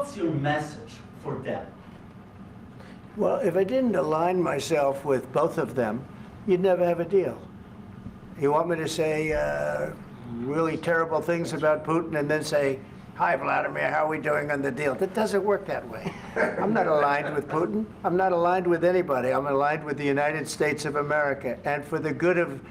what's your message for them? Well, if I didn't align myself with both of them, you'd never have a deal. You want me to say really terrible things about Putin and then say, "Hi, Vladimir, how are we doing on the deal?" That doesn't work that way. I'm not aligned with Putin. I'm not aligned with anybody. I'm aligned with the United States of America. And for the good of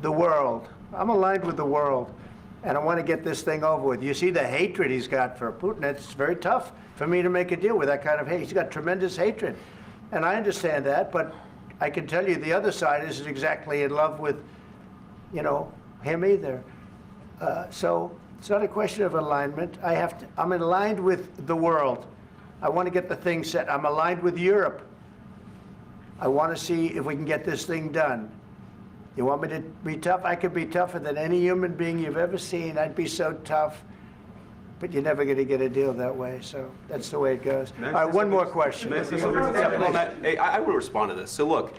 the world, I'm aligned with the world. And I want to get this thing over with. You see the hatred he's got for Putin. It's very tough for me to make a deal with that kind of hate. He's got tremendous hatred. And I understand that, but I can tell you the other side isn't exactly in love with, you know, him either. So it's not a question of alignment. I'm aligned with the world. I want to get the thing set. I'm aligned with Europe. I want to see if we can get this thing done. You want me to be tough? I could be tougher than any human being you've ever seen. I'd be so tough. But you're never going to get a deal that way. So that's the way it goes. All right, one more question. I will respond to this. So look,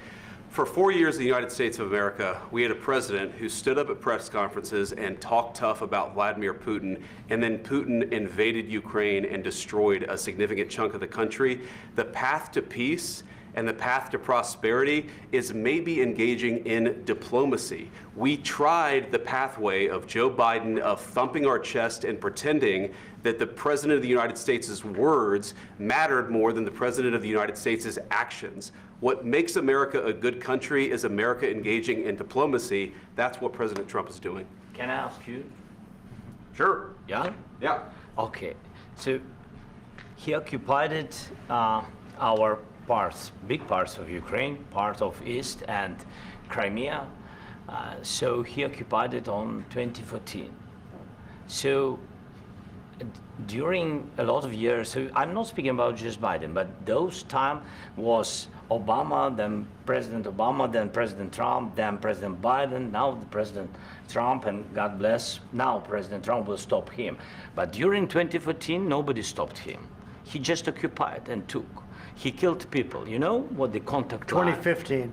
for 4 years in the United States of America, we had a president who stood up at press conferences and talked tough about Vladimir Putin, and then Putin invaded Ukraine and destroyed a significant chunk of the country. The path to peace and the path to prosperity is maybe engaging in diplomacy. We tried the pathway of Joe Biden of thumping our chest and pretending that the President of the United States' words mattered more than the President of the United States' actions. What makes America a good country is America engaging in diplomacy. That's what President Trump is doing. Can I ask you? Sure. Yeah? Yeah. Okay. So he occupied our parts, big parts of Ukraine, part of East and Crimea. So he occupied it on 2014. So during a lot of years, so I'm not speaking about just Biden, but those time was Obama, then President Obama, then President Trump, then President Biden, now the President Trump, and God bless, now President Trump will stop him. But during 2014, nobody stopped him. He just occupied and took. He killed people. You know what the contact line? 2015.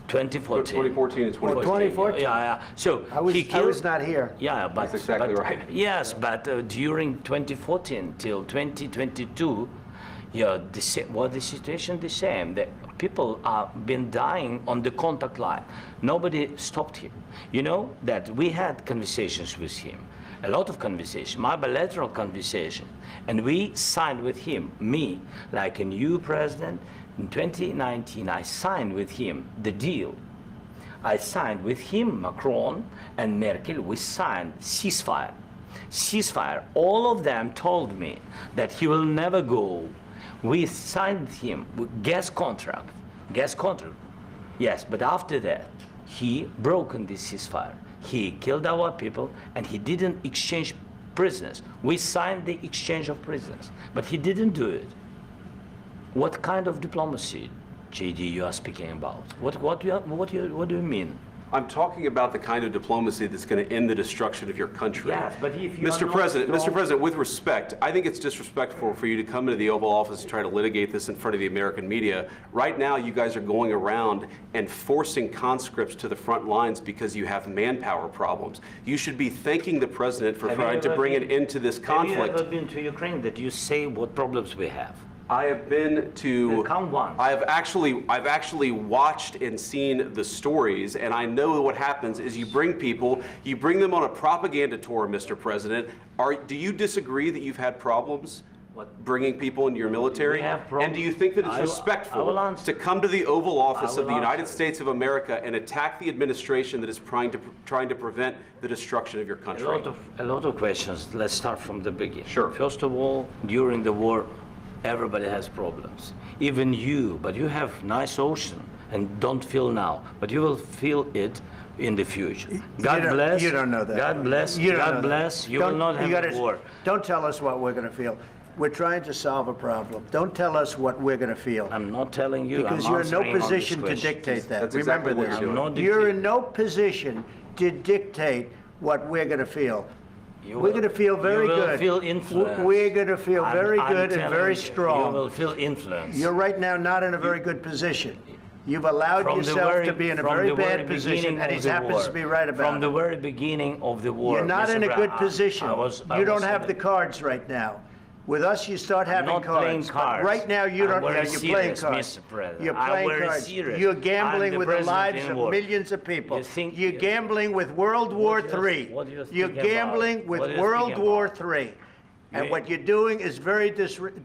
2014. 2014 and 2014. 2014. Yeah. So I killed, was not here. Yeah, but that's exactly right. Yes, but during 2014 till 2022, yeah, the situation the same. The people have been dying on the contact line. Nobody stopped him. You know that we had conversations with him, a lot of conversation, my bilateral conversation, and we signed with him, me, like a new president. In 2019, I signed with him the deal. I signed with him, Macron and Merkel, we signed ceasefire. Ceasefire. All of them told me that he will never go. We signed with him with gas contract. Yes, but after that, he broken this ceasefire. He killed our people and he didn't exchange prisoners. We signed the exchange of prisoners, but he didn't do it. What kind of diplomacy, JD, you are speaking about? What do you mean? I'm talking about the kind of diplomacy that's going to end the destruction of your country. Yes, but if you Mr. President, with respect, I think it's disrespectful for you to come into the Oval Office and try to litigate this in front of the American media. Right now, you guys are going around and forcing conscripts to the front lines because you have manpower problems. You should be thanking the President for trying to bring an end to this conflict. Have you ever been to Ukraine that you say what problems we have? I have been to. Count one. I've actually watched and seen the stories, and I know what happens is you bring them on a propaganda tour, Mr. President. Do you disagree that you've had problems bringing people into your military? And do you think that it's respectful to come to the Oval Office of the United States of America and attack the administration that is trying to prevent the destruction of your country? A lot of questions. Let's start from the beginning. Sure. First of all, during the war, everybody has problems, even you, but you have nice ocean and don't feel now, but you will feel it in the future. God bless. You don't know that. God bless. God bless. You will not have a war. Don't tell us what we're going to feel. We're trying to solve a problem. Don't tell us what we're going to feel. I'm not telling you. Because you're in no position to dictate that. That's Remember exactly this. what you're You're in no position to dictate what we're going to feel. We're going to feel very good. You will feel influence. We're going to feel very good and very strong. You will feel influence. You're right now not in a very good position. You've allowed yourself to be in a very bad position, and he happens to be right about it. From the very beginning of the war. You're not in a good position. You don't have the cards right now. With us, you start having not playing cards. But cards. right now, you don't. I'm very You're playing serious, cards. Mr. President. You're I'm playing very cards. serious. You're I'm gambling the with the president lives in of war. millions of people. You think- You're gambling with World War What do you- III. what do you You're think about? gambling with What do you World think War about? III. And You- what you're doing is very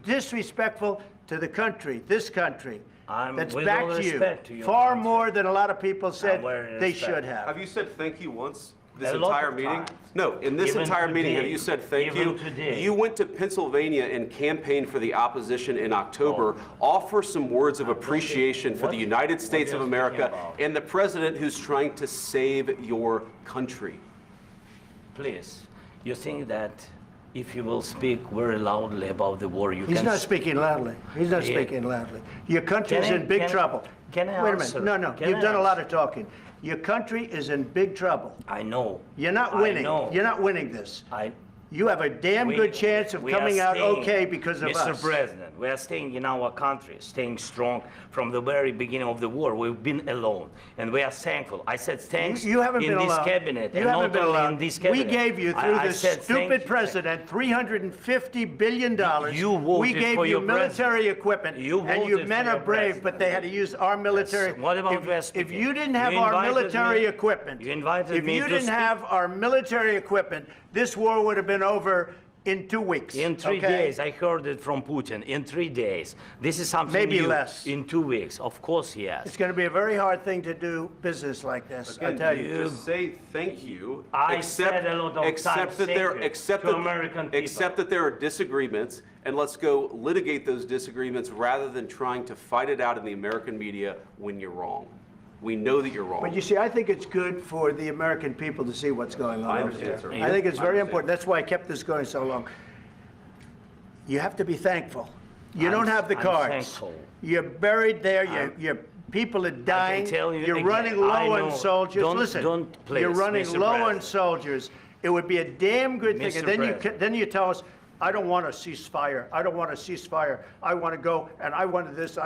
disrespectful to the country, this country. I'm That's with back all to you. respect to your Far country. more than a lot of people said very they respect. should have. Have you said thank you once this A lot entire of meeting? times. No, in this Even entire meeting, have today. you said thank Even you? today. You went to Pennsylvania and campaigned for the opposition in October. Offer some words of appreciation for the United States what of you're America speaking about. and the president who's trying to save your country. Please, you think that if you will speak very loudly about the war, you He's can... not speaking loudly. He's not Yeah. speaking loudly. Your country's Can I- in big can- trouble. can I Wait a answer? minute. No. Can You've I done a lot answer? of talking. Your country is in big trouble. I know. You're not I winning. know. You're not winning this. I, You have a damn we- good chance of we are coming out staying- okay because of Mr. us. President, we are staying in our country, staying strong from the very beginning of the war. We've been alone, and we are thankful. I said thanks You haven't in been this alone. cabinet, You and haven't not been only alone. in this We cabinet. gave you, through I this said thank stupid you. president, $350 billion. You voted We gave for you your military president. equipment. You and your voted men for are your brave, president. but they had to use our military. Yes. What about if, West if speaking? you didn't have You our invited military me- equipment, you invited if me you to didn't speak. have our military equipment, this war would have been over in 2 weeks. In 3 okay? days, I heard it from Putin. In 3 days, this is something Maybe new. less. In 2 weeks, of course, yes. It's going to be a very hard thing to do business like this. I Again, tell you you. just say thank you. I said a lot of except times that thank there, you except to that, American people. except that there are disagreements, and let's go litigate those disagreements rather than trying to fight it out in the American media when you're wrong. We know that you're wrong. But you see, I think it's good for the American people to see what's going on. I over understand, there. sir. I think it's I very understand. important. That's why I kept this going so long. You have to be thankful. You I'm- don't have the I'm cards. thankful. You're buried there. Your people are dying. tell you You're again, running I low on know. soldiers. Don't- Listen, don't, please, you're running Mr. low on President. soldiers. It would be a damn good thing. Mr. And then President. then you tell us, I don't want a ceasefire. I don't want a ceasefire. I want to go and I want this.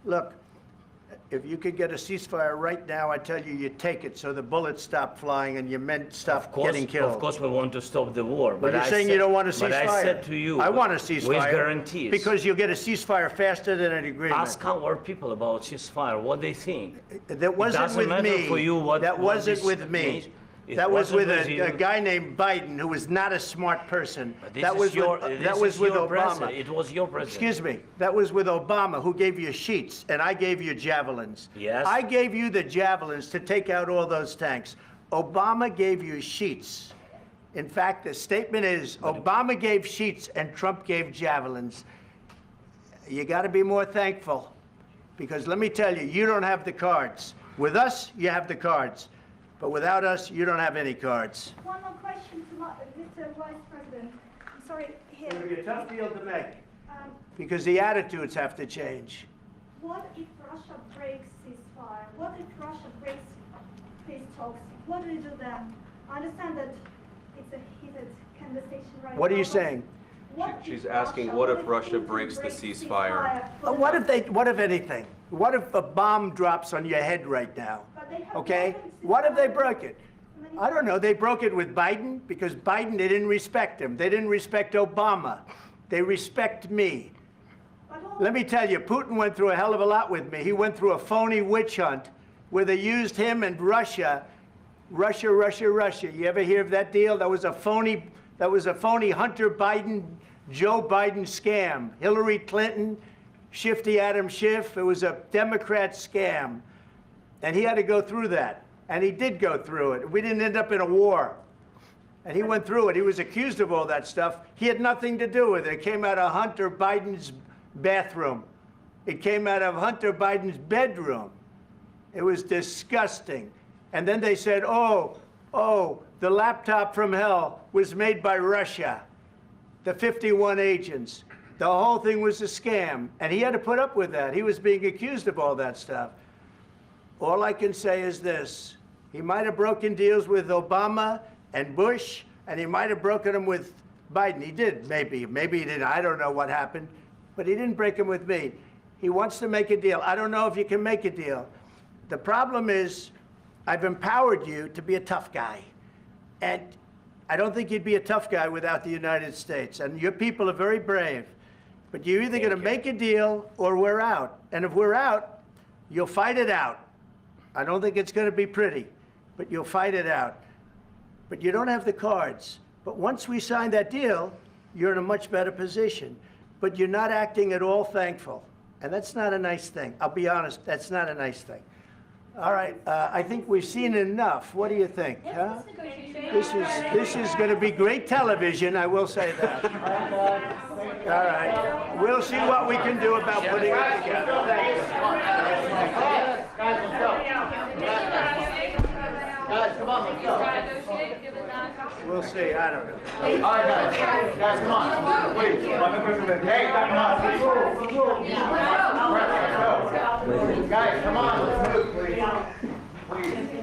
Look, if you could get a ceasefire right now, I tell you, you take it so the bullets stop flying and your men stop getting killed. Of course, we want to stop the war. But you're saying you don't want a ceasefire. But I said to you, I want a ceasefire. with guarantees. Because you'll get a ceasefire faster than an agreement. Ask our people about ceasefire, what they think. That wasn't doesn't with matter me. for you what- That what wasn't this with me. means. It That was wasn't with with you. a guy named Biden, who was not a smart person. But this That is was your, with, this that was is with your Obama. president. It was your president. Excuse me. That was with Obama, who gave you sheets, and I gave you javelins. Yes. I gave you the javelins to take out all those tanks. Obama gave you sheets. In fact, the statement is Obama gave sheets and Trump gave javelins. You got to be more thankful, because let me tell you, you don't have the cards. With us, you have the cards. But without us, you don't have any cards. One more question to Mr. Vice President. I'm sorry, It's going to be here. a tough deal to make, Um, because the attitudes have to change. what if Russia breaks ceasefire? What if Russia breaks peace talks? What do you do then? I understand that it's a heated conversation right now. What are you but saying? what She's if asking, Russia- what if Russia Putin breaks the breaks ceasefire? for the- What if anything? What if a bomb drops on your head right now? But they have Okay? broken What if they ceasefire broke it? many I don't know. They broke it with Biden because Biden, they didn't respect him. They didn't respect Obama. They respect me. But all- Let me tell you, Putin went through a hell of a lot with me. He went through a phony witch hunt where they used him and Russia. Russia. You ever hear of that deal? That was a phony Hunter Biden, Joe Biden scam. Hillary Clinton, Shifty Adam Schiff. It was a Democrat scam. And he had to go through that. And he did go through it. We didn't end up in a war. And he went through it. He was accused of all that stuff. He had nothing to do with it. It came out of Hunter Biden's bathroom. It came out of Hunter Biden's bedroom. It was disgusting. And then they said, oh, the laptop from hell was made by Russia, the 51 agents. The whole thing was a scam. And he had to put up with that. He was being accused of all that stuff. All I can say is this. He might have broken deals with Obama and Bush, and he might have broken them with Biden. He did, maybe. Maybe he didn't. I don't know what happened. But he didn't break them with me. He wants to make a deal. I don't know if you can make a deal. The problem is, I've empowered you to be a tough guy. And I don't think you'd be a tough guy without the United States. And your people are very brave. But you're either going to make a deal or we're out. And if we're out, you'll fight it out. I don't think it's going to be pretty, but you'll fight it out. But you don't have the cards. But once we sign that deal, you're in a much better position. But you're not acting at all thankful. And that's not a nice thing. I'll be honest, that's not a nice thing. All right, I think we've seen enough. What do you think? Huh? This is going to be great television, I will say that. All right. We'll see what we can do about putting it together. Thank you. Guys, come on, let's go. We'll see. I don't know. All right, guys, come on. Wait, hey, come on. Guys, come on, let's move, please. Please.